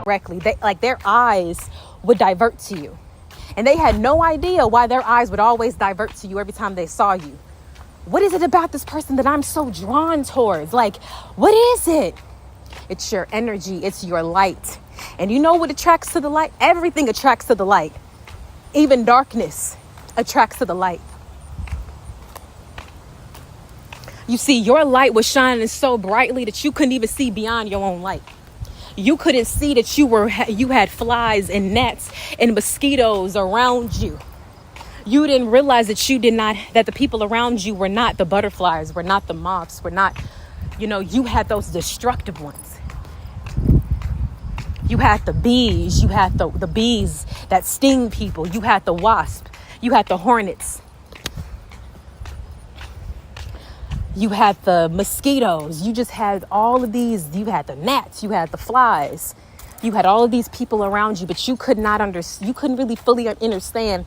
directly. Their eyes would divert to you. And they had no idea why their eyes would always divert to you every time they saw you. What is it about this person that I'm so drawn towards? Like, what is it? It's your energy. It's your light. And you know what attracts to the light? Everything attracts to the light. Even darkness attracts to the light. You see, your light was shining so brightly that you couldn't even see beyond your own light. You couldn't see that you had flies and gnats and mosquitoes around you. You didn't realize that the people around you were not the butterflies, were not the moths, were not, you had those destructive ones. You had the bees, you had the bees that sting people. You had the wasp, you had the hornets. You had the mosquitoes. You just had all of these. You had the gnats. You had the flies. You had all of these people around you, but you couldn't really fully understand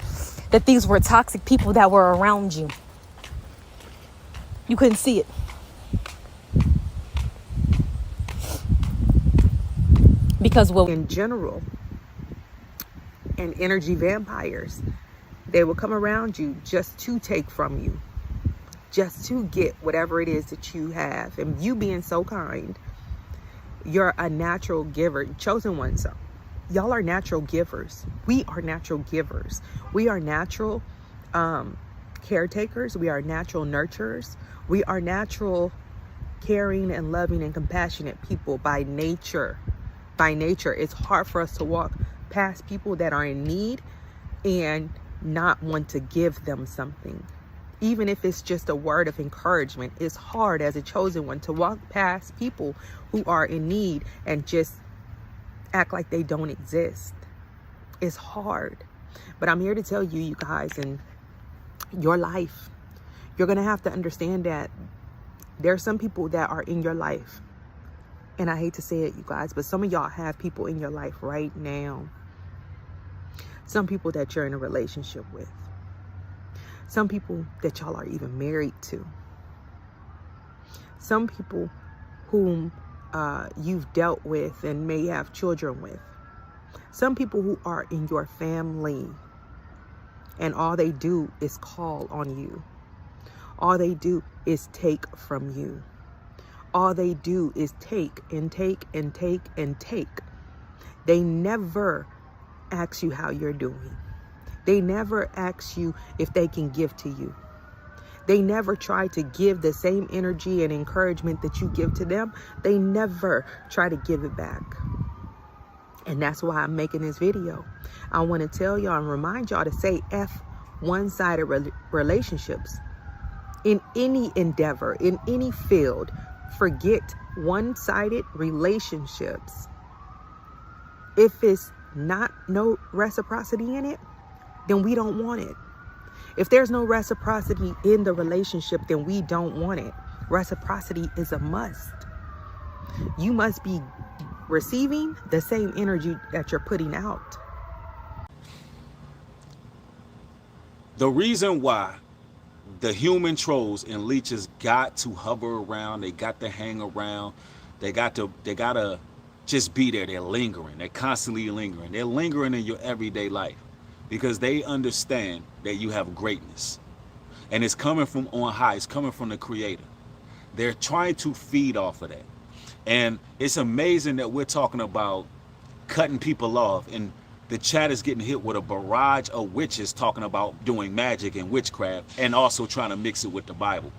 that these were toxic people that were around you. You couldn't see it. Because in general, and energy vampires, they will come around you just to take from you. Just to get whatever it is that you have. And you being so kind, you're a natural giver. Chosen ones, y'all are natural givers. We are natural givers. We are natural caretakers. We are natural nurturers. We are natural caring and loving and compassionate people by nature. By nature, it's hard for us to walk past people that are in need and not want to give them something. Even if it's just a word of encouragement, it's hard as a chosen one to walk past people who are in need and just act like they don't exist. It's hard. But I'm here to tell you, you guys, in your life, you're going to have to understand that there are some people that are in your life. And I hate to say it, you guys, but some of y'all have people in your life right now. Some people that you're in a relationship with. Some people that y'all are even married to. Some people whom you've dealt with and may have children with. Some people who are in your family and all they do is call on you. All they do is take from you. All they do is take and take and take and take. They never ask you how you're doing. They never ask you if they can give to you. They never try to give the same energy and encouragement that you give to them. They never try to give it back. And that's why I'm making this video. I want to tell y'all and remind y'all to say F one-sided relationships. In any endeavor, in any field, forget one-sided relationships. If it's not no reciprocity in it, then we don't want it. If there's no reciprocity in the relationship, then we don't want it. Reciprocity is a must. You must be receiving the same energy that you're putting out. The reason why the human trolls and leeches got to hover around, they got to hang around, they got to just be there. They're lingering. They're constantly lingering. They're lingering in your everyday life because they understand that you have greatness. And it's coming from on high. It's coming from the Creator. They're trying to feed off of that. And it's amazing that we're talking about cutting people off, and the chat is getting hit with a barrage of witches talking about doing magic and witchcraft and also trying to mix it with the Bible.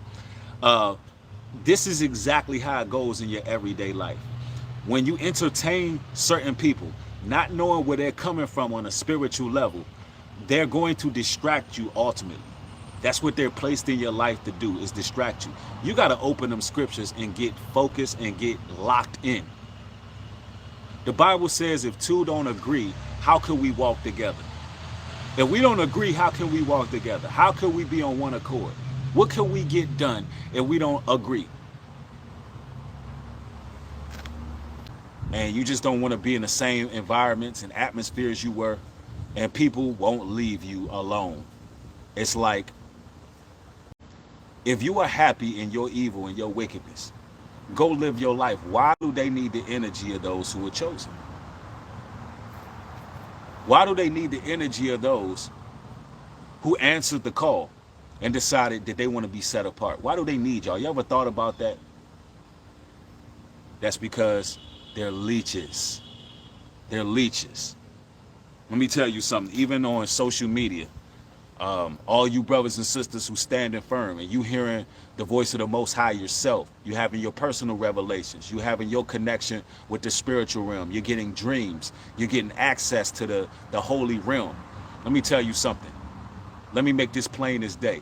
This is exactly how it goes in your everyday life. When you entertain certain people, not knowing where they're coming from on a spiritual level, they're going to distract you ultimately. That's what they're placed in your life to do, is distract you. You got to open them scriptures and get focused and get locked in. The Bible says if two don't agree, how can we walk together? If we don't agree, how can we walk together? How can we be on one accord? What can we get done if we don't agree? And you just don't want to be in the same environments and atmospheres you were, and people won't leave you alone. It's like, if you are happy in your evil and your wickedness, go live your life. Why do they need the energy of those who are chosen? Why do they need the energy of those who answered the call and decided that they want to be set apart? Why do they need y'all? You ever thought about that? That's because they're leeches. They're leeches. Let me tell you something. Even on social media, all you brothers and sisters who standing firm and you hearing the voice of the Most High yourself, you having your personal revelations, you having your connection with the spiritual realm, you're getting dreams, you're getting access to the holy realm. Let me tell you something. Let me make this plain as day.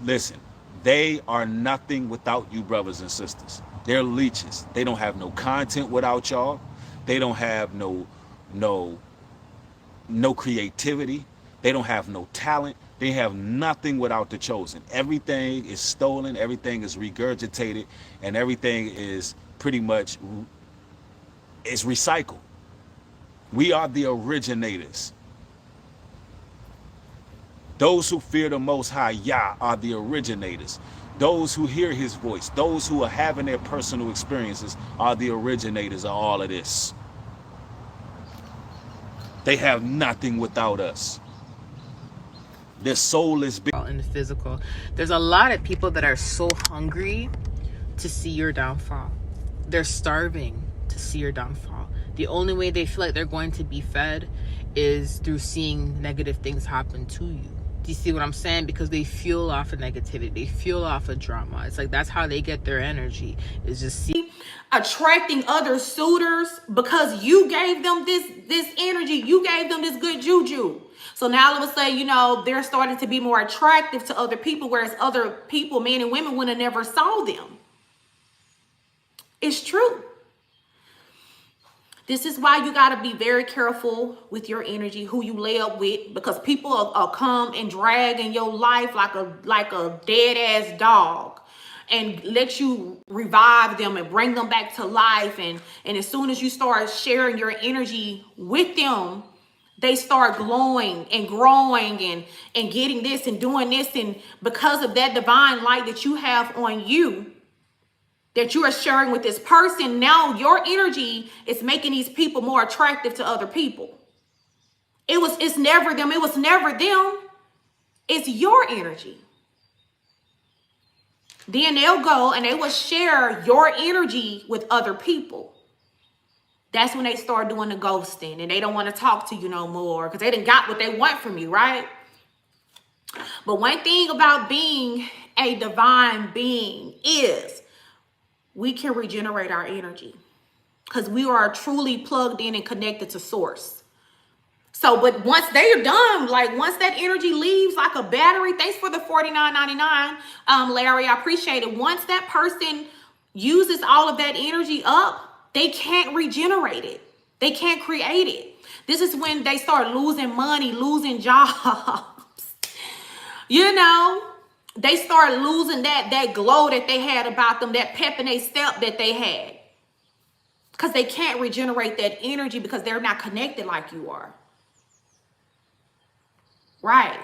Listen, they are nothing without you brothers and sisters. They're leeches. They don't have no content without y'all. They don't have no creativity. They don't have no talent. They have nothing without the chosen. Everything is stolen, everything is regurgitated, and everything is pretty much is recycled. We are the originators. Those who fear the Most High Yah are the originators. Those who hear his voice, those who are having their personal experiences are the originators of all of this. They have nothing without us. Their soul is big. In the physical, there's a lot of people that are so hungry to see your downfall. They're starving to see your downfall. The only way they feel like they're going to be fed is through seeing negative things happen to you. Do you see what I'm saying? Because they fuel off of negativity. They fuel off of drama. It's like that's how they get their energy. Is just attracting other suitors because you gave them this energy. You gave them this good juju. So now all of a sudden, you know, they're starting to be more attractive to other people, whereas other people, men and women, would have never saw them. It's true. This is why you got to be very careful with your energy, who you lay up with, because people will come and drag in your life like a dead ass dog and let you revive them and bring them back to life. And as soon as you start sharing your energy with them, they start glowing and growing and getting this and doing this. And because of that divine light that you have on you, that you are sharing with this person, now your energy is making these people more attractive to other people. It's never them. It was never them. It's your energy. Then they'll go and they will share your energy with other people. That's when they start doing the ghosting and they don't want to talk to you no more because they done got what they want from you, right? But one thing about being a divine being is we can regenerate our energy because we are truly plugged in and connected to source. So, but once they're done, like once that energy leaves like a battery, thanks for the $49.99, Larry, I appreciate it. Once that person uses all of that energy up, they can't regenerate it. They can't create it. This is when they start losing money, losing jobs. You know, they start losing that glow that they had about them, that pep in their step that they had. Because they can't regenerate that energy because they're not connected like you are. Right.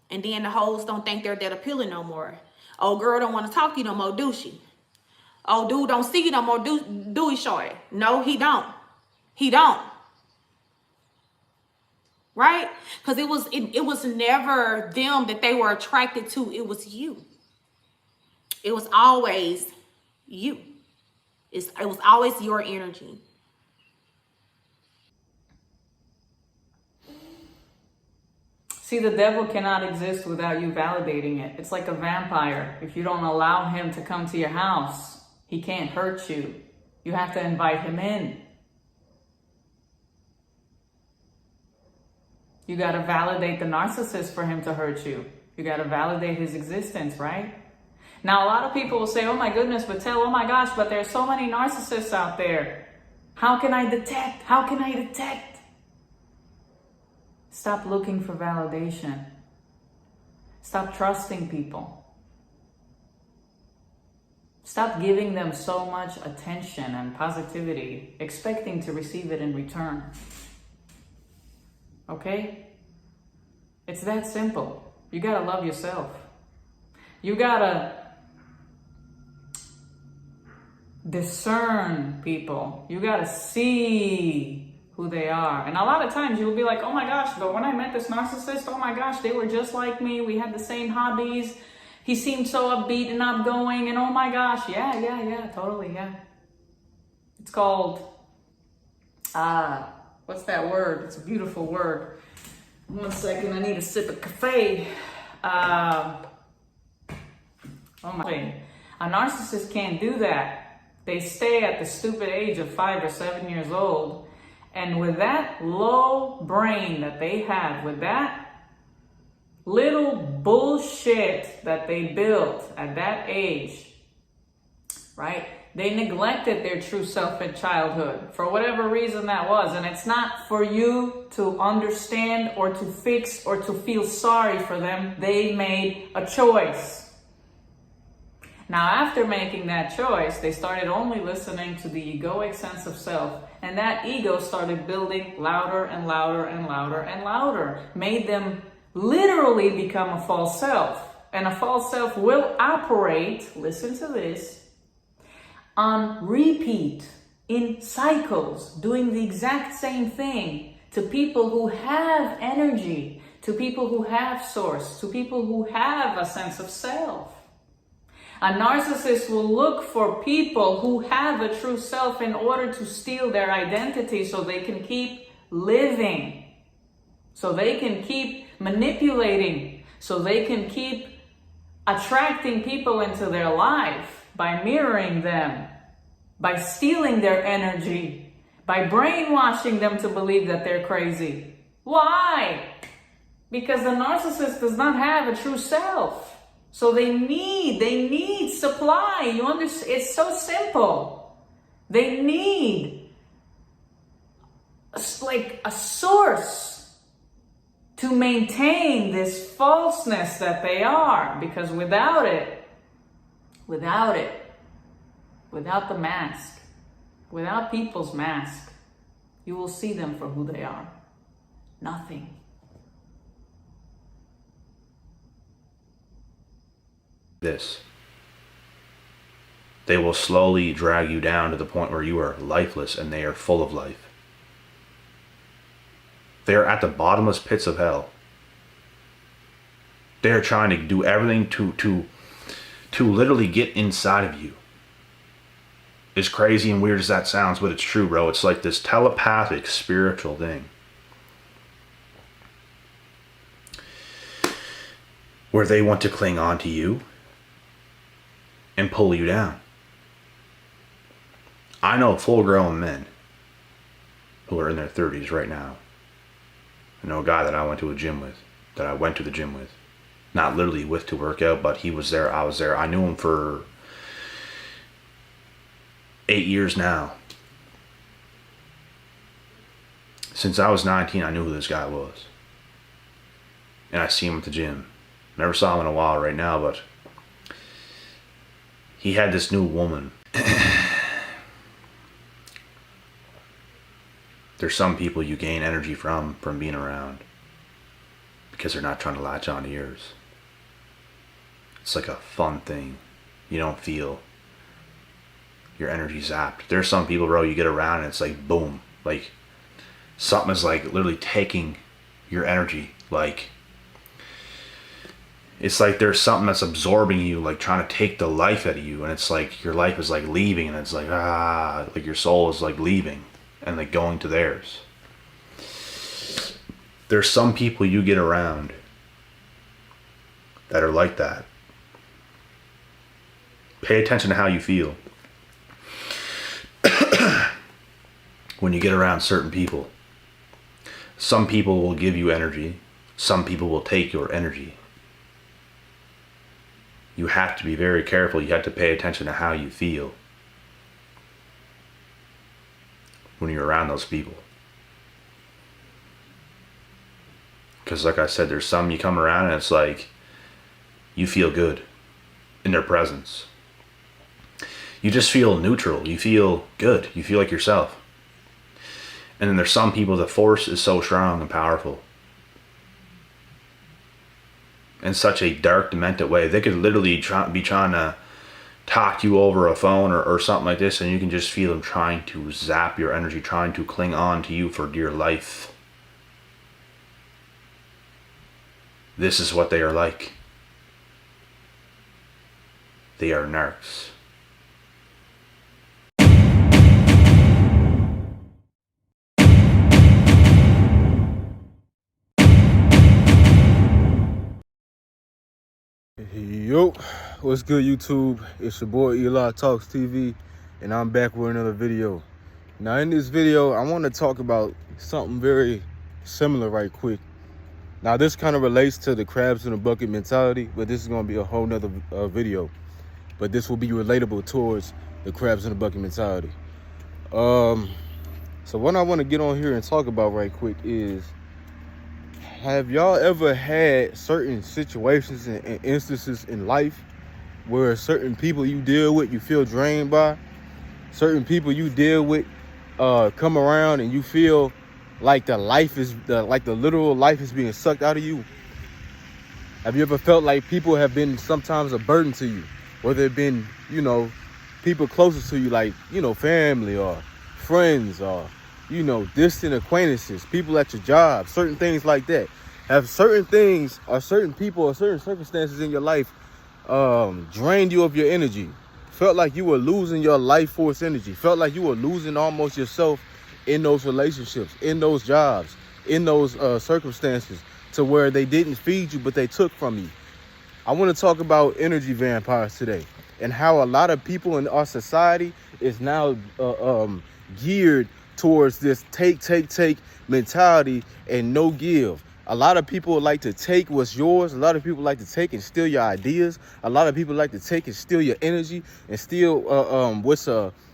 And then the hoes don't think they're that appealing no more. Old girl don't want to talk to you no more, do she? Oh, dude don't see you no more, do he, shorty? No, he don't. He don't. Right? Because it was never them that they were attracted to. It was you. It was always you. It was always your energy. See, the devil cannot exist without you validating it. It's like a vampire. If you don't allow him to come to your house, he can't hurt you. You have to invite him in. You got to validate the narcissist for him to hurt you. You got to validate his existence, right? Now, a lot of people will say, oh my goodness, Batel, oh my gosh, but there's so many narcissists out there. How can I detect? How can I detect? Stop looking for validation. Stop trusting people. Stop giving them so much attention and positivity, expecting to receive it in return. Okay? It's that simple. You gotta love yourself. You gotta discern people. You gotta see who they are. And a lot of times you'll be like, oh my gosh, but when I met this narcissist, oh my gosh, they were just like me. We had the same hobbies. He seemed so upbeat and outgoing, and oh my gosh, yeah, totally, yeah. It's called, what's that word? It's a beautiful word. 1 second, I need a sip of cafe. Oh my, a narcissist can't do that. They stay at the stupid age of 5 or 7 years old. And with that low brain that they have, with that little bullshit that they built at that age, right? They neglected their true self in childhood for whatever reason that was. And it's not for you to understand or to fix or to feel sorry for them. They made a choice. Now, after making that choice, they started only listening to the egoic sense of self. And that ego started building louder and louder and louder and louder. Made them literally become a false self. And a false self will operate, listen to this, on repeat, in cycles, doing the exact same thing to people who have energy, to people who have source, to people who have a sense of self. A narcissist will look for people who have a true self in order to steal their identity so they can keep living, so they can keep manipulating, so they can keep attracting people into their life by mirroring them, by stealing their energy, by brainwashing them to believe that they're crazy. Why? Because the narcissist does not have a true self. So they need supply. You understand? It's so simple. They need like a source to maintain this falseness that they are. Because without the mask, without people's mask, you will see them for who they are. Nothing. This. They will slowly drag you down to the point where you are lifeless and they are full of life. They are at the bottomless pits of hell. They are trying to do everything to literally get inside of you. As crazy and weird as that sounds, but it's true, bro. It's like this telepathic, spiritual thing. Where they want to cling on to you and pull you down. I know full-grown men who are in their 30s right now. I know a guy that I went to the gym with. Not literally with to work out, but he was there, I was there. I knew him for 8 years now. Since I was 19, I knew who this guy was. And I see him at the gym. Never saw him in a while right now, but he had this new woman. There's some people you gain energy from being around because they're not trying to latch on to yours. It's like a fun thing. You don't feel your energy zapped. There's some people, bro, you get around and it's like boom. Like something is like literally taking your energy. Like it's like there's something that's absorbing you, like trying to take the life out of you, and it's like your life is like leaving, and it's like like your soul is like leaving and like going to theirs. There's some people you get around that are like that. Pay attention to how you feel when you get around certain people. Some people will give you energy. Some people will take your energy. You have to be very careful. You have to pay attention to how you feel when you're around those people. Because like I said, there's some you come around and it's like you feel good in their presence. You just feel neutral. You feel good. You feel like yourself. And then there's some people, the force is so strong and powerful. In such a dark, demented way. They could literally be trying to talk to you over a phone or something like this, and you can just feel them trying to zap your energy, trying to cling on to you for dear life. This is what they are like. They are narcs. Yo, what's good, YouTube? It's your boy Eli Talks TV, and I'm back with another video. Now, in this video, I want to talk about something very similar right quick. Now, this kind of relates to the crabs in the bucket mentality, but this is going to be a whole nother video. But this will be relatable towards the crabs in the bucket mentality. So what I want to get on here and talk about right quick is, have y'all ever had certain situations and instances in life where certain people you deal with, you feel drained by? Certain people you deal with come around and you feel like the literal life is being sucked out of you? Have you ever felt like people have been sometimes a burden to you? Whether it been, people closest to you, like, family or friends or, distant acquaintances, people at your job, certain things like that. Have certain things or certain people or certain circumstances in your life drained you of your energy? Felt like you were losing your life force energy? Felt like you were losing almost yourself in those relationships, in those jobs, in those circumstances, to where they didn't feed you, but they took from you? I want to talk about energy vampires today, and how a lot of people in our society is now geared towards this take mentality and no give. A lot of people like to take what's yours. A lot of people like to take and steal your ideas. A lot of people like to take and steal your energy and steal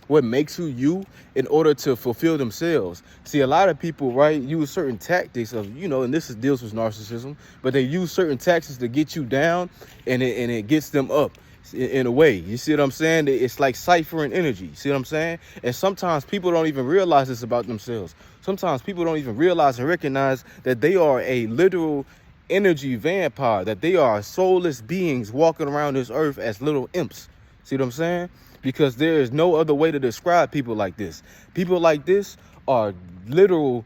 what makes you in order to fulfill themselves. See, a lot of people, right, use certain tactics of, and this deals with narcissism, but they use certain tactics to get you down, and it gets them up in a way. You see what I'm saying? It's like ciphering energy. See what I'm saying? And sometimes people don't even realize this about themselves. Sometimes people don't even realize and recognize that they are a literal energy vampire, that they are soulless beings walking around this earth as little imps. See what I'm saying? Because there is no other way to describe people like this. People like this are literal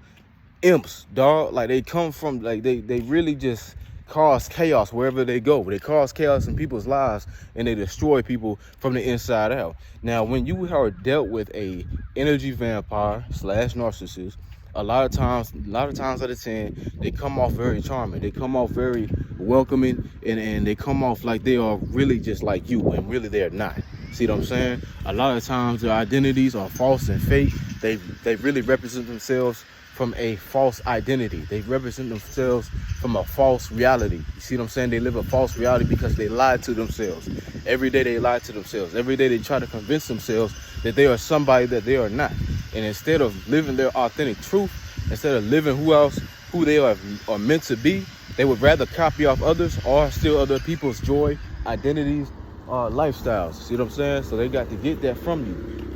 imps, dog. Like, they come from, like, they really just cause chaos wherever they go. They cause chaos in people's lives, and they destroy people from the inside out. Now, when you are dealt with a energy vampire / narcissist, a lot of times out of 10, they come off very charming. They come off very welcoming, and they come off like they are really just like you, and really they're not. See what I'm saying? A lot of times their identities are false and fake. They really represent themselves from a false identity. They represent themselves from a false reality. You see what I'm saying? They live a false reality because they lie to themselves. Every day they lie to themselves. Every day they try to convince themselves that they are somebody that they are not. And instead of living their authentic truth, instead of living who they are meant to be, they would rather copy off others or steal other people's joy, identities, lifestyles. See what I'm saying? So they got to get that from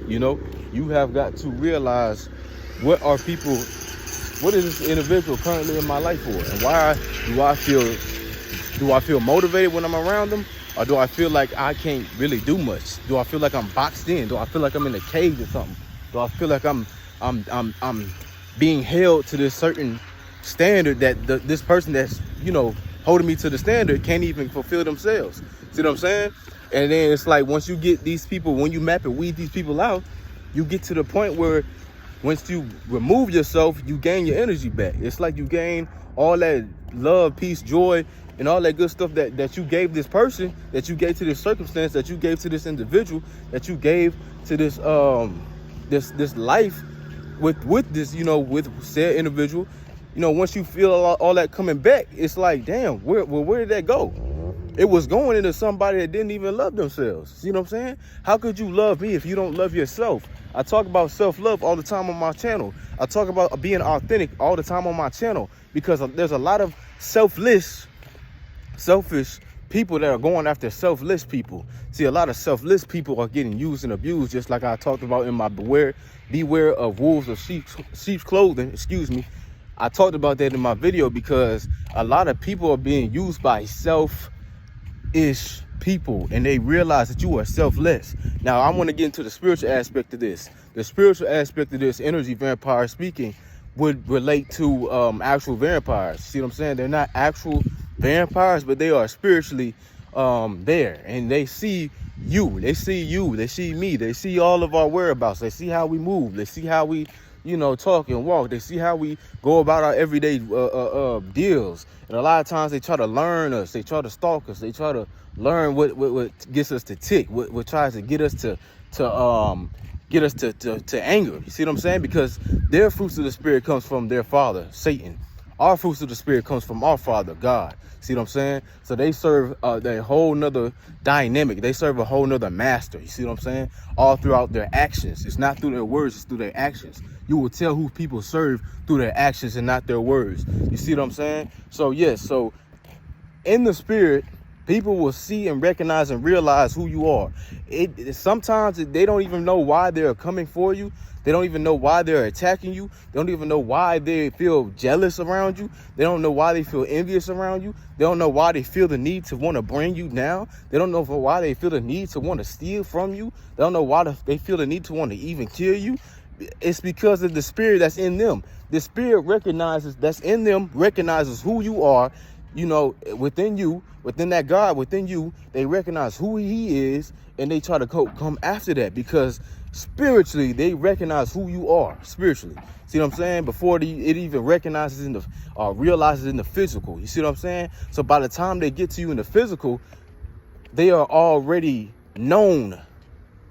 you. You have got to realize, what is this individual currently in my life for? And why do I feel motivated when I'm around them? Or do I feel like I can't really do much? Do I feel like I'm boxed in? Do I feel like I'm in a cage or something? Do I feel like I'm being held to this certain standard that this person that's, holding me to the standard can't even fulfill themselves? See what I'm saying? And then it's like, once you get these people, when you map and weed these people out, you get to the point where once you remove yourself, you gain your energy back. It's like you gain all that love, peace, joy, and all that good stuff that you gave this person, that you gave to this circumstance, that you gave to this individual, that you gave to this this life with this, with said individual. Once you feel all that coming back, it's like, damn, where did that go? It was going into somebody that didn't even love themselves. See what I'm saying? How could you love me if you don't love yourself? I talk about self-love all the time on my channel. I talk about being authentic all the time on my channel, because there's a lot of selfish people that are going after selfless people. See, a lot of selfless people are getting used and abused, just like I talked about in my beware of wolves of sheep's clothing. Excuse me. I talked about that in my video, because a lot of people are being used by ish people, and they realize that you are selfless. Now I want to get into the spiritual aspect of this. The spiritual aspect of this energy vampire speaking would relate to actual vampires. See what I'm saying? They're not actual vampires, but they are spiritually there, and they see you, they see me, they see all of our whereabouts, they see how we move, they see how we, you know, talk and walk, they see how we go about our everyday deals. And a lot of times they try to learn us, they try to stalk us, they try to learn what gets us to tick, what tries to get us to anger. You see what I'm saying? Because their fruits of the spirit comes from their father, Satan. Our fruits of the spirit comes from our father, God. See what I'm saying? So they serve a whole nother dynamic. They serve a whole nother master. You see what I'm saying? All throughout their actions. It's not through their words, it's through their actions. You will tell who people serve through their actions and not their words. You see what I'm saying? So yes, so in the spirit, people will see and recognize and realize who you are. Sometimes they don't even know why they're coming for you. They don't even know why they're attacking you. They don't even know why they feel jealous around you. They don't know why they feel envious around you. They don't know why they feel the need to want to bring you down. They don't know why they feel the need to want to steal from you. They don't know why they feel the need to want to even kill you. It's because of the spirit that's in them. The spirit that's in them recognizes who you are. You know, within you, within that God, within you, they recognize who he is, and they try to come after that, because spiritually they recognize who you are spiritually. See what I'm saying? Before it even recognizes realizes in the physical. You see what I'm saying? So by the time they get to you in the physical, they are already known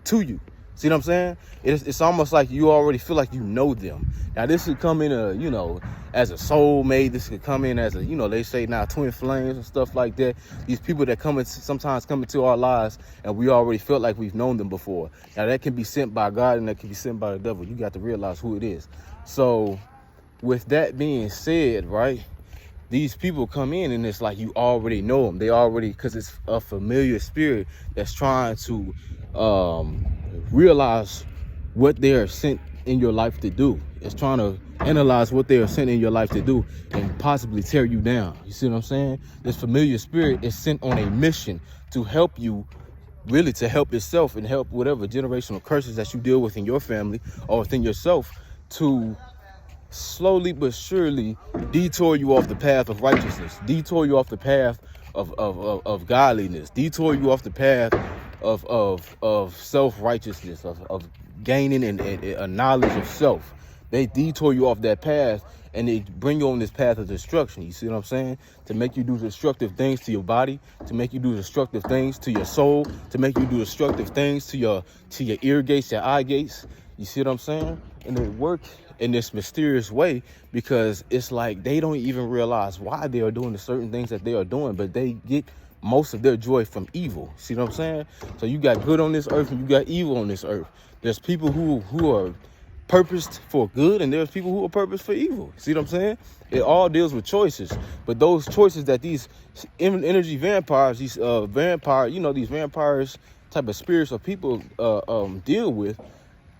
to you. See what I'm saying? It's almost like you already feel like you know them. Now this could come in as a soulmate. This could come in as they say now twin flames and stuff like that. These people that sometimes come into our lives and we already felt like we've known them before. Now that can be sent by God and that can be sent by the devil. You got to realize who it is. So with that being said, right, these people come in and it's like you already know them. They already, because it's a familiar spirit that's trying to realize what they are sent in your life to do. It's trying to analyze what they are sent in your life to do and possibly tear you down. You see what I'm saying? This familiar spirit is sent on a mission to help you, really to help yourself and help whatever generational curses that you deal with in your family or within yourself, to slowly but surely detour you off the path of righteousness, detour you off the path of godliness, detour you off the path of self-righteousness, of gaining and a knowledge of self. They detour you off that path and they bring you on this path of destruction. You see what I'm saying? To make you do destructive things to your body, to make you do destructive things to your soul, to make you do destructive things to your ear gates, your eye gates. You see what I'm saying? And they work in this mysterious way because it's like they don't even realize why they are doing the certain things that they are doing, but they get most of their joy from evil. See what I'm saying? So you got good on this earth and you got evil on this earth. There's people who are purposed for good and there's people who are purposed for evil. See what I'm saying? It all deals with choices. But those choices that these energy vampires, these these vampires type of spirits or people deal with,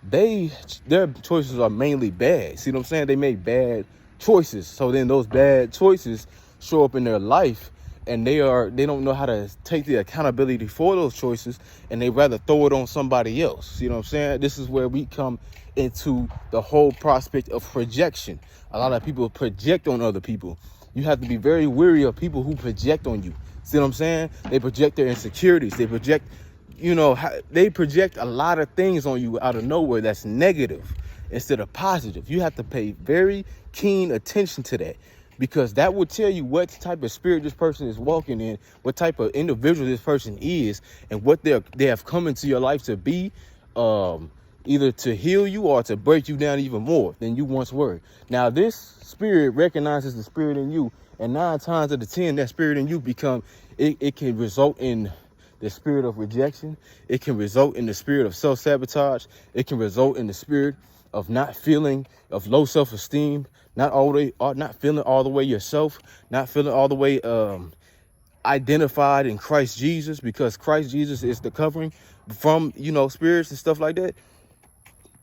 their choices are mainly bad. See what I'm saying? They make bad choices. So then those bad choices show up in their life, and they don't know how to take the accountability for those choices, and they rather throw it on somebody else. See what I'm saying? This is where we come into the whole prospect of projection. A lot of people project on other people. You have to be very wary of people who project on you. See what I'm saying? They project their insecurities. They project a lot of things on you out of nowhere that's negative instead of positive. You have to pay very keen attention to that, because that will tell you what type of spirit this person is walking in, what type of individual this person is, and what they have come into your life to be, either to heal you or to break you down even more than you once were. Now, this spirit recognizes the spirit in you, and 9 times out of 10, that spirit in you it can result in the spirit of rejection. It can result in the spirit of self-sabotage. It can result in the spirit of not feeling, of low self-esteem, not feeling all the way yourself, not feeling all the way identified in Christ Jesus, because Christ Jesus is the covering from, spirits and stuff like that.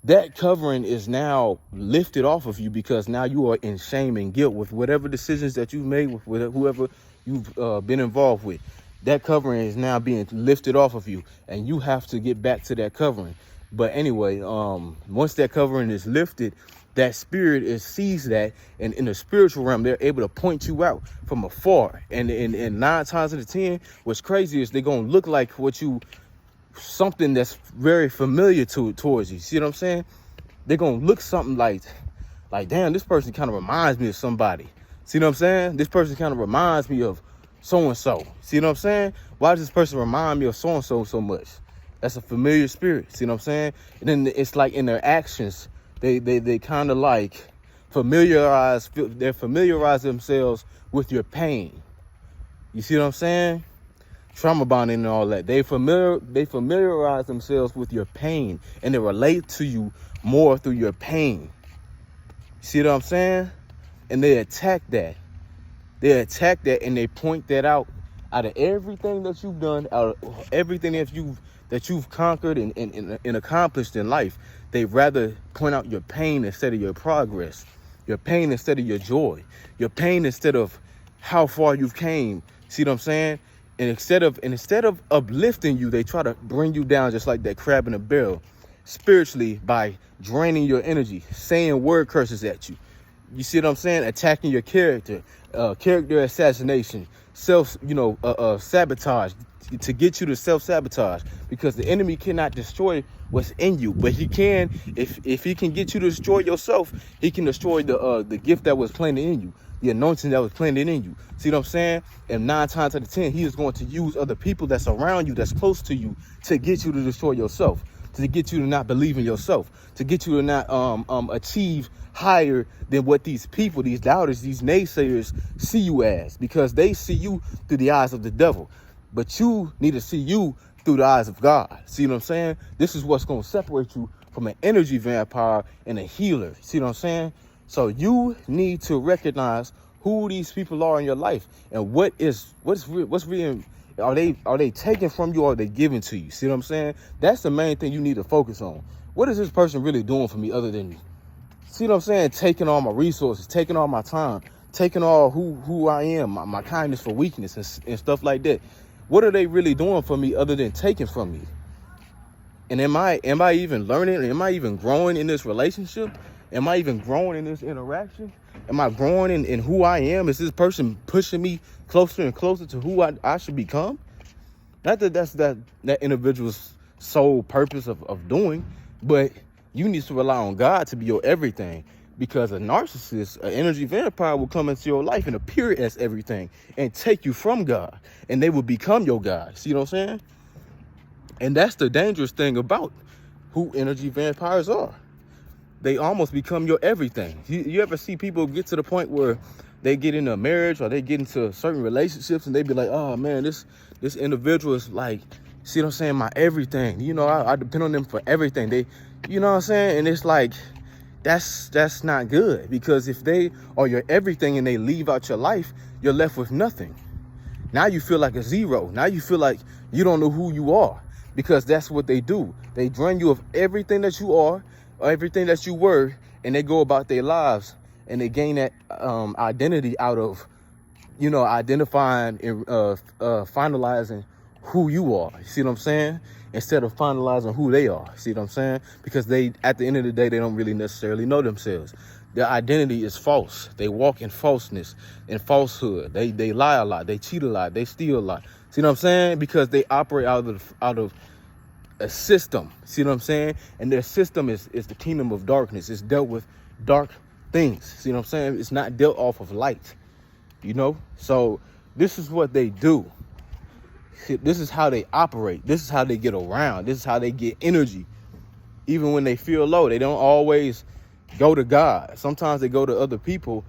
That covering is now lifted off of you, because now you are in shame and guilt with whatever decisions that you've made with whoever you've been involved with. that covering is now being lifted off of you, and you have to get back to that covering. But anyway, once that covering is lifted, that spirit sees that, and in the spiritual realm, they're able to point you out from afar. And 9 times out of 10, what's crazy is they're gonna look like something that's very familiar towards you. See what I'm saying? They're gonna look something like, damn, this person kind of reminds me of somebody. See what I'm saying? This person kind of reminds me of so-and-so. See what I'm saying? Why does this person remind me of so-and-so so much? That's a familiar spirit. See what I'm saying? And then it's like in their actions, they kind of like familiarize themselves with your pain. You see what I'm saying? Trauma bonding and all that. They familiarize themselves with your pain, and they relate to you more through your pain. See what I'm saying? And they attack that. And they point that out of everything that you've done, out of everything that you've conquered and accomplished in life. They rather point out your pain instead of your progress, your pain instead of your joy, your pain instead of how far you've came. See what I'm saying? And instead of uplifting you, they try to bring you down just like that crab in a barrel, spiritually, by draining your energy, saying word curses at you. You see what I'm saying? Attacking your character, character assassination, sabotage, to get you to self-sabotage, because the enemy cannot destroy what's in you, but he can, if he can get you to destroy yourself, he can destroy the gift that was planted in you, the anointing that was planted in you. See what I'm saying? And 9 times out of 10, he is going to use other people that's around you, that's close to you, to get you to destroy yourself, to get you to not believe in yourself, to get you to not achieve higher than what these people, these doubters, these naysayers see you as, because they see you through the eyes of the devil. But you need to see you through the eyes of God. See what I'm saying? This is what's going to separate you from an energy vampire and a healer. See what I'm saying? So you need to recognize who these people are in your life, and what's really, are they taking from you, or are they giving to you? See what I'm saying? That's the main thing you need to focus on. What is this person really doing for me other than, see what I'm saying, taking all my resources, taking all my time, taking all who I am, my kindness for weakness and stuff like that? What are they really doing for me other than taking from me? And am I even learning? Am I even growing in this relationship? Am I even growing in this interaction? Am I growing in who I am? Is this person pushing me closer and closer to who I should become? Not that that's that individual's sole purpose of doing, but you need to rely on God to be your everything. Because a narcissist, an energy vampire, will come into your life and appear as everything and take you from God, and they will become your God. See what I'm saying? And that's the dangerous thing about who energy vampires are. They almost become your everything. You ever see people get to the point where they get into a marriage, or they get into certain relationships, and they be like, oh man, this individual is like, see what I'm saying, my everything. You know, I depend on them for everything. They, you know what I'm saying? And it's like, that's not good, because if they are your everything and they leave out your life, you're left with nothing. Now you feel like a zero. Now you feel like you don't know who you are, because that's what they do. They drain you of everything that you are, or everything that you were, and they go about their lives, and they gain that identity out of, you know, identifying and finalizing who you are. You see what I'm saying? Instead of finalizing who they are. See what I'm saying? Because they, at the end of the day, they don't really necessarily know themselves. Their identity is false. They walk in falseness and falsehood. They lie a lot. They cheat a lot. They steal a lot. See what I'm saying? Because they operate out of a system. See what I'm saying? And their system is the kingdom of darkness. It's dealt with dark things. See what I'm saying? It's not dealt off of light. You know? So this is what they do. This is how they operate. This is how they get around. This is how they get energy. Even when they feel low, they don't always go to God. Sometimes they go to other people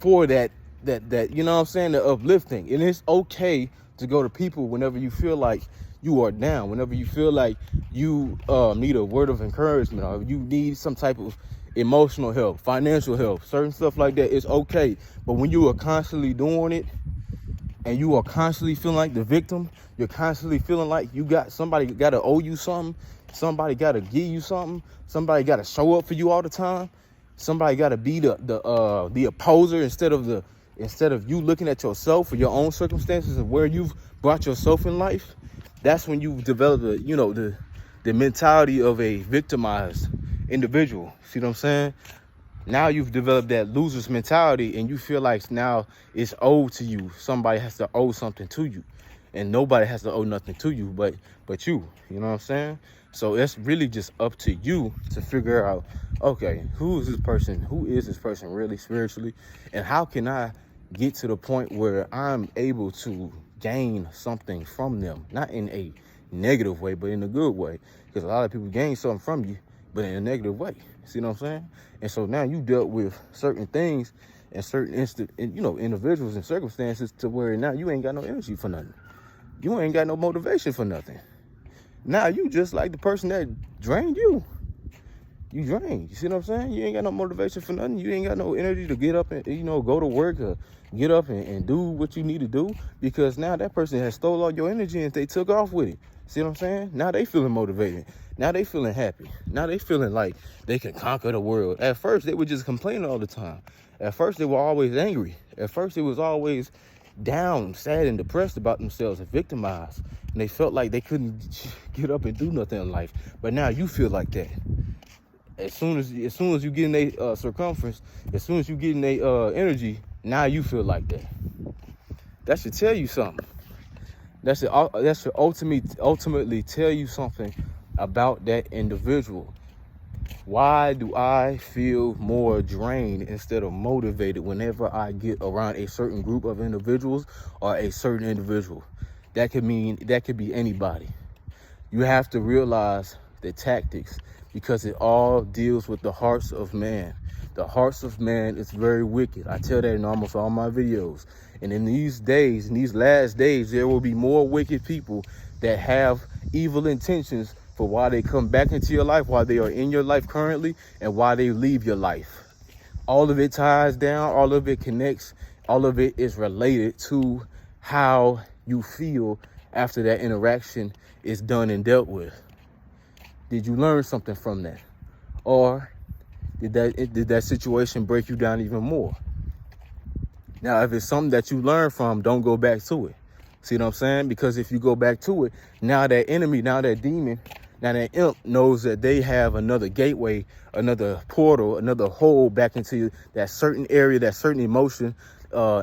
for that, you know what I'm saying, the uplifting. And it's okay to go to people whenever you feel like you are down, whenever you feel like you need a word of encouragement, or you need some type of emotional help, financial help, certain stuff like that. It's okay. But when you are constantly doing it, and you are constantly feeling like the victim, you're constantly feeling like you got somebody got to owe you something, somebody got to give you something, somebody got to show up for you all the time, somebody got to be the opposer instead of the instead of you looking at yourself or your own circumstances and where you've brought yourself in life, that's when you develop the mentality of a victimized individual. See what I'm saying? Now you've developed that loser's mentality, and you feel like now it's owed to you. Somebody has to owe something to you, and nobody has to owe nothing to you but you. You know what I'm saying? So it's really just up to you to figure out, okay, who is this person? Who is this person really spiritually? And how can I get to the point where I'm able to gain something from them? Not in a negative way, but in a good way. Because a lot of people gain something from you, but in a negative way. See what I'm saying? And so now you dealt with certain things and certain individuals and circumstances to where now you ain't got no energy for nothing. You ain't got no motivation for nothing. Now you just like the person that drained you. You drained. You see what I'm saying? You ain't got no motivation for nothing. You ain't got no energy to get up and, go to work or get up and do what you need to do, because now that person has stole all your energy and they took off with it. See what I'm saying? Now they feeling motivated. Now they feeling happy. Now they feeling like they can conquer the world. At first, they were just complaining all the time. At first, they were always angry. At first, it was always down, sad, and depressed about themselves and victimized. And they felt like they couldn't get up and do nothing in life. But now you feel like that. As soon as you get in their circumference, as soon as you get in their energy, now you feel like that. That should tell you something. That should ultimately tell you something about that individual. Why do I feel more drained instead of motivated whenever I get around a certain group of individuals or a certain individual? That could be anybody. You have to realize the tactics, because it all deals with the hearts of man. The hearts of man is very wicked. I tell that in almost all my videos. And in these days, in these last days, there will be more wicked people that have evil intentions for why they come back into your life, why they are in your life currently, and why they leave your life. All of it ties down, all of it connects, all of it is related to how you feel after that interaction is done and dealt with. Did you learn something from that? Or did that situation break you down even more? Now, if it's something that you learn from, don't go back to it. See what I'm saying? Because if you go back to it, now that enemy, now that demon, now that imp knows that they have another gateway, another portal, another hole back into that certain area, that certain emotion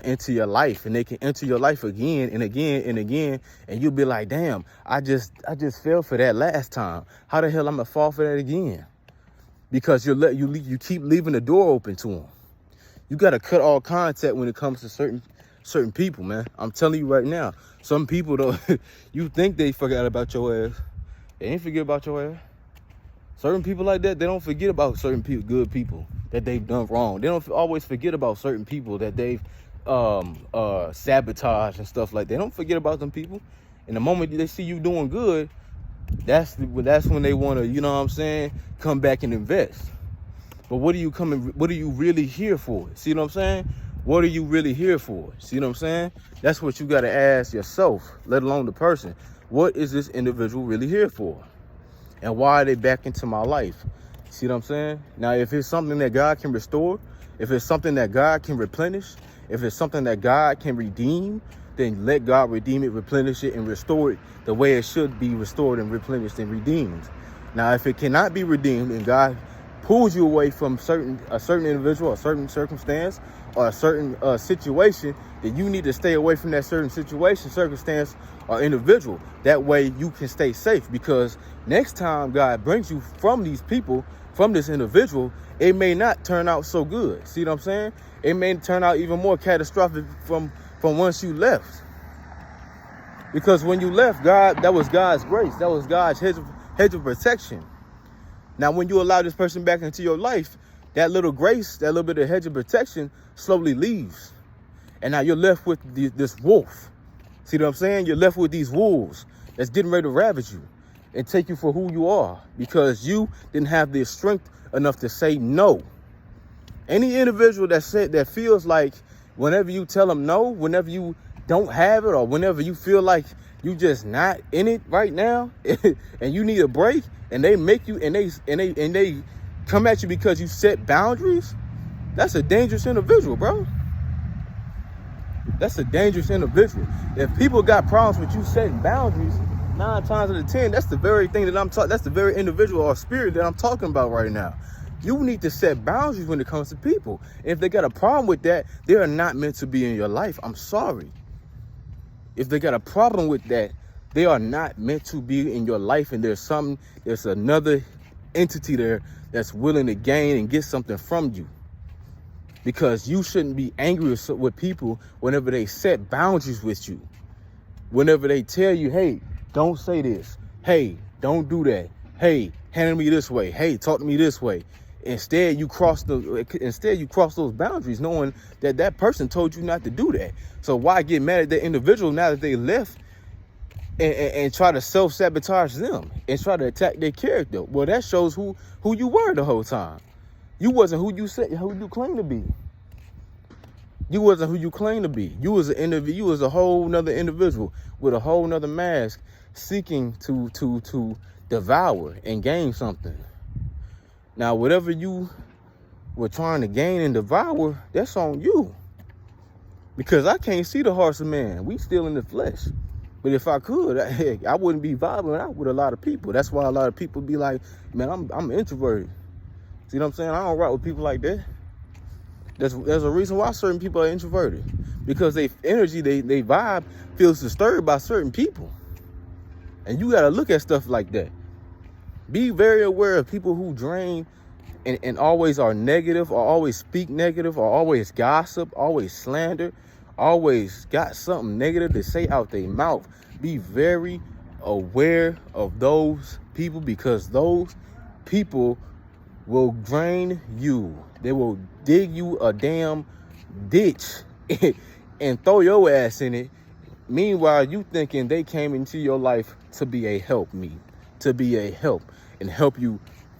into your life. And they can enter your life again and again and again. And you'll be like, damn, I just fell for that last time. How the hell I'm gonna fall for that again? Because you keep leaving the door open to them. You got to cut all contact when it comes to certain people, man. I'm telling you right now. Some people, though, you think they forgot about your ass. They ain't forget about your ass. Certain people like that, they don't forget about certain people, good people that they've done wrong. They don't always forget about certain people that they've sabotaged and stuff like that. They don't forget about them people. And the moment they see you doing good, that's when they want to, come back and invest. But what are you really here for? See what I'm saying? What are you really here for? See what I'm saying? That's what you got to ask yourself, let alone the person. What is this individual really here for? And why are they back into my life? See what I'm saying? Now, if it's something that God can restore, if it's something that God can replenish, if it's something that God can redeem, then let God redeem it, replenish it, and restore it the way it should be restored and replenished and redeemed. Now, if it cannot be redeemed and God pulls you away from a certain individual, a certain circumstance, or a certain situation, then you need to stay away from that certain situation, circumstance, or individual. That way you can stay safe, because next time God brings you from these people, from this individual, it may not turn out so good. See what I'm saying? It may turn out even more catastrophic from once you left. Because when you left, that was God's grace. That was God's hedge of protection. Now, when you allow this person back into your life, that little grace, that little bit of hedge of protection slowly leaves. And now you're left with this wolf. See what I'm saying? You're left with these wolves that's getting ready to ravage you and take you for who you are, because you didn't have the strength enough to say no. Any individual that feels like whenever you tell them no, whenever you don't have it, or whenever you feel like you just not in it right now and you need a break, and they make you and they come at you because you set boundaries, that's a dangerous individual, bro. That's a dangerous individual. If people got problems with you setting boundaries, 9 times out of 10, that's the very thing that I'm talking. That's the very individual or spirit that I'm talking about right now. You need to set boundaries when it comes to people. If they got a problem with that, they are not meant to be in your life. I'm sorry. If they got a problem with that, they are not meant to be in your life. And there's another entity there that's willing to gain and get something from you. Because you shouldn't be angry with people whenever they set boundaries with you. Whenever they tell you, hey, don't say this. Hey, don't do that. Hey, handle me this way. Hey, talk to me this way. Instead, you cross those boundaries knowing that that person told you not to do that. So why get mad at that individual now that they left and try to self-sabotage them and try to attack their character? Well, that shows who you were the whole time. You wasn't who you claimed to be. You wasn't who you claimed to be. You was a whole nother individual with a whole nother mask seeking to devour and gain something. Now, whatever you were trying to gain and devour, that's on you. Because I can't see the hearts of man. We still in the flesh. But if I could, I wouldn't be vibing out with a lot of people. That's why a lot of people be like, man, I'm introverted. See what I'm saying? I don't rock with people like that. There's a reason why certain people are introverted. Because they energy, they vibe feels disturbed by certain people. And you got to look at stuff like that. Be very aware of people who drain and always are negative, or always speak negative, or always gossip, always slander, always got something negative to say out their mouth. Be very aware of those people, because those people will drain you. They will dig you a damn ditch and throw your ass in it. Meanwhile, you thinking they came into your life to be a help me, to be a help and help you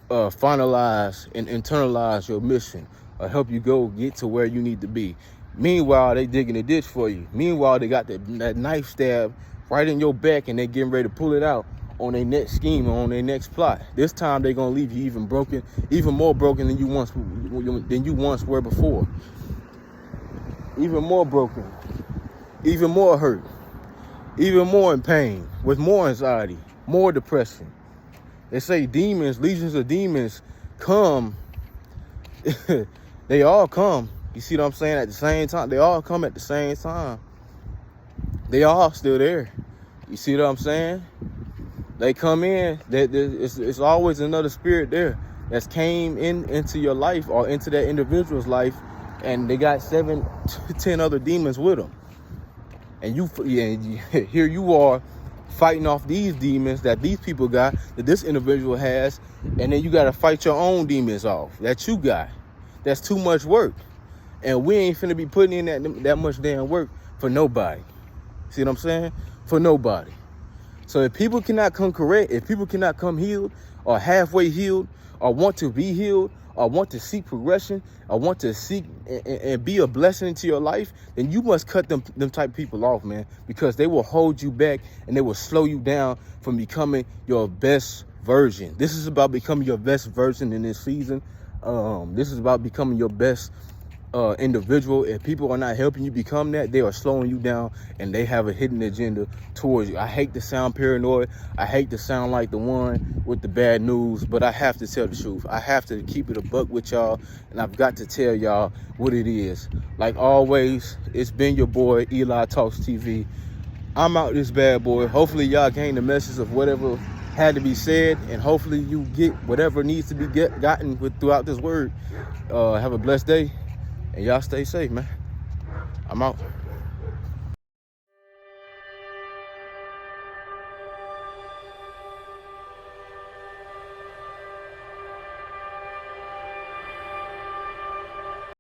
finalize and internalize your mission, or help you go get to where you need to be. Meanwhile, they digging a ditch for you. Meanwhile, they got that knife stab right in your back, and they getting ready to pull it out on their next scheme or on their next plot. This time, they're gonna leave you even more broken than you once were before. Even more broken, even more hurt, even more in pain, with more anxiety, more depression. They say demons, legions of demons come. They all come. You see what I'm saying? At the same time. They all come at the same time. They all still there. You see what I'm saying? They come in. It's always another spirit there that's came into your life or into that individual's life, and they got 7 to 10 other demons with them. And here you are, fighting off these demons that these people got, that this individual has, and then you got to fight your own demons off that you got. That's too much work, and we ain't finna be putting in that much damn work for nobody. See what I'm saying? For nobody. So if people cannot come correct, if people cannot come healed or halfway healed, or want to be healed, or want to seek progression, or want to seek and be a blessing into your life, then you must cut them type of people off, man, because they will hold you back and they will slow you down from becoming your best version. This is about becoming your best version in this season. This is about becoming your best individual. If people are not helping you become that, they are slowing you down, and they have a hidden agenda towards you. I hate to sound paranoid. I hate to sound like the one with the bad news, but I have to tell the truth. I have to keep it a buck with y'all, and I've got to tell y'all what it is. Like always, it's been your boy, Eli Talks TV. I'm out this bad boy. Hopefully y'all gain the message of whatever had to be said, and hopefully you get whatever needs to be gotten throughout this word. Have a blessed day. And y'all stay safe, man. I'm out.